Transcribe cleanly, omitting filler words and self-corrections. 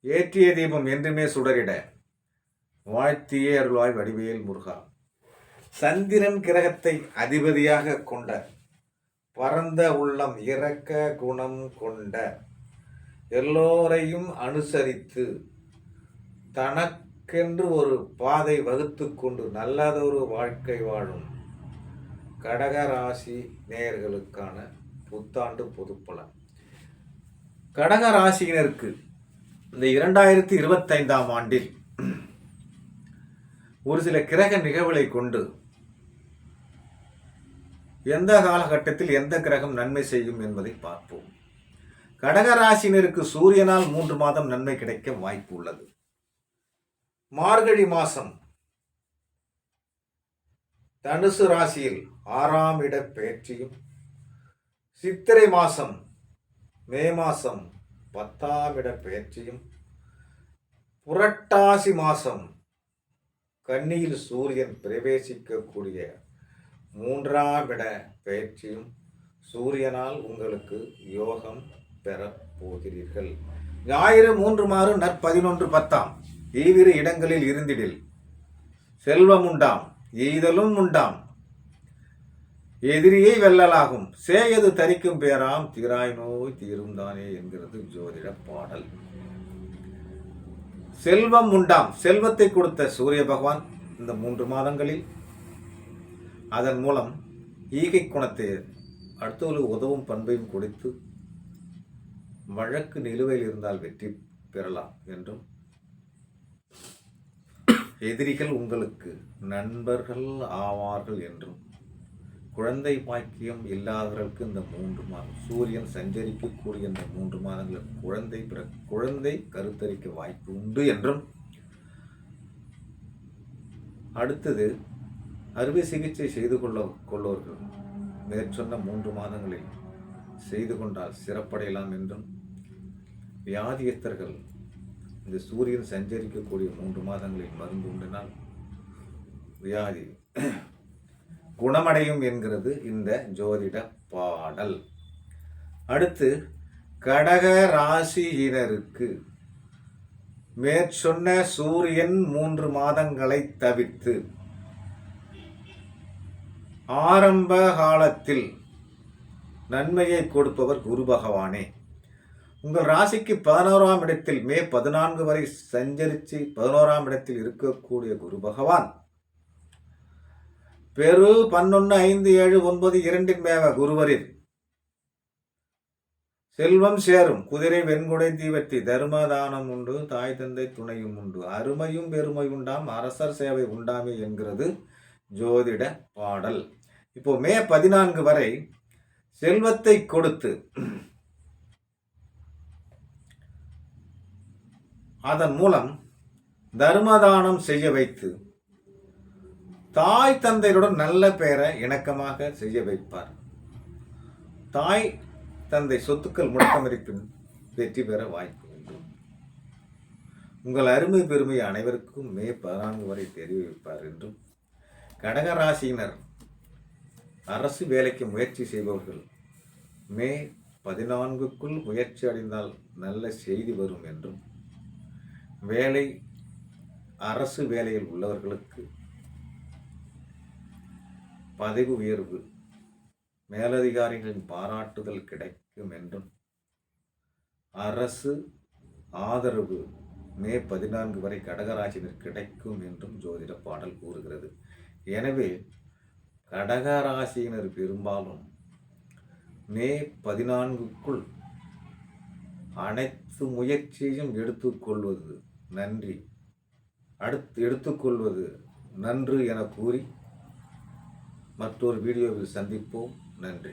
ஏற்றிய தீபம் என்றுமே சுடரிட வாழ்த்தியே அருள்வாய் வடிவேல் முருகா. சந்திரன் கிரகத்தை அதிபதியாக கொண்ட பரந்த உள்ளம் இரக்க குணம் கொண்ட எல்லோரையும் அனுசரித்து தனக்கென்று ஒரு பாதை வகுத்து கொண்டு நல்லதொரு வாழ்க்கை வாழும் கடகராசி நேயர்களுக்கான புத்தாண்டு பொதுப்பலன். கடகராசியினருக்கு இந்த 2025ஆம் ஆண்டில் ஒரு சில கிரக நிகழ்வுகளை கொண்டு எந்த காலகட்டத்தில் எந்த கிரகம் நன்மை செய்யும் என்பதை பார்ப்போம். கடகராசினருக்கு சூரியனால் 3 மாதம் நன்மை கிடைக்க வாய்ப்பு உள்ளது. மார்கழி மாசம் தனுசு ராசியில் 6ஆம் இட பெயர்ச்சியும், சித்திரை மாசம் மே மாசம் 10ஆம் இட பெயர்ச்சியும், புரட்டாசி மாசம் கன்னியில் சூரியன் பிரவேசிக்கக்கூடிய 3ஆம் இட பெயர்ச்சியும் சூரியனால் உங்களுக்கு யோகம் பெற போகிறீர்கள். ஞாயிறு 3 நற்11 ஈவிரு இடங்களில் இருந்திடில் செல்வம் உண்டாம், எய்தலும் உண்டாம், எதிரியை வெல்லலாகும், சேயது தரிக்கும் பேராம், தீராய் நோய் தீரும் தானே என்கிறது ஜோதிட பாடல். செல்வம் உண்டாம், செல்வத்தை கொடுத்த சூரிய பகவான் இந்த 3 மாதங்களில் அதன் மூலம் ஈகை குணத்தை அடுத்தவர்களுக்கு உதவும் பண்பையும் கொடுத்து வழக்கு நிலுவையில் இருந்தால் வெற்றி பெறலாம் என்றும், எதிரிகள் உங்களுக்கு நண்பர்கள் ஆவார்கள் என்றும், குழந்தை பாக்கியம் இல்லாதவர்களுக்கு இந்த 3 மாதம் சூரியன் சஞ்சரிக்கக்கூடிய இந்த 3 மாதங்களில் குழந்தை கருத்தரிக்க வாய்ப்பு உண்டு என்றும், அடுத்தது அறுவை சிகிச்சை செய்து கொள்வோர்கள் மேற்சொன்ன 3 மாதங்களில் செய்து கொண்டால் சிறப்படையலாம் என்றும், வியாதியஸ்தர்கள் இந்த சூரியன் சஞ்சரிக்கக்கூடிய 3 மாதங்களில் மருந்து உண்டினால் வியாதி குணமடையும் என்கிறது இந்த ஜோதிட பாடல். அடுத்து கடக ராசியினருக்கு மேற்சொன்ன சூரியன் 3 மாதங்களை தவிர்த்து ஆரம்ப காலத்தில் நன்மையை கொடுப்பவர் குரு பகவானே. உங்கள் ராசிக்கு 11ஆம் இடத்தில் மே 14 வரை சஞ்சரித்து 11ஆம் இடத்தில் இருக்கக்கூடிய குரு பகவான் பெரு 11, 5, 7, 9, 2 மேவ குருவரில் செல்வம் சேரும், குதிரை வெண்குடை தீவத்தி, தர்மதானம் உண்டு, தாய் தந்தை துணையும் உண்டு, அருமையும் பெருமை உண்டாம், அரசர் சேவை உண்டாமே என்கிறது ஜோதிட பாடல். இப்போ மே 14 வரை செல்வத்தை கொடுத்து அதன் மூலம் தர்மதானம் செய்ய வைத்து தாய் தந்தையுடன் நல்ல பெயரை இணக்கமாக செய்ய வைப்பார். தாய் தந்தை சொத்துக்கள் முடக்கமரிப்பின் வெற்றி பெற வாய்ப்பு உண்டு. உங்கள் அருமை பெருமை அனைவருக்கும் மே 14 வரை தெரிவிப்பார் என்றும், கடகராசியினர் அரசு வேலைக்கு முயற்சி செய்பவர்கள் மே 14க்குள் முயற்சி அடைந்தால் நல்ல செய்தி வரும் என்றும், அரசு வேலையில் உள்ளவர்களுக்கு பதவி உயர்வு, மேலதிகாரிகளின் பாராட்டுதல் கிடைக்கும் என்றும், அரசு ஆதரவு மே 14 வரை கடகராசினர் கிடைக்கும் என்றும் ஜோதிட பாடல் கூறுகிறது. எனவே கடகராசியினர் பெரும்பாலும் மே 14க்குள் அனைத்து முயற்சியையும் எடுத்துக்கொள்வது நன்று என கூறி மற்றொரு வீடியோவில் சந்திப்போம். நன்றி.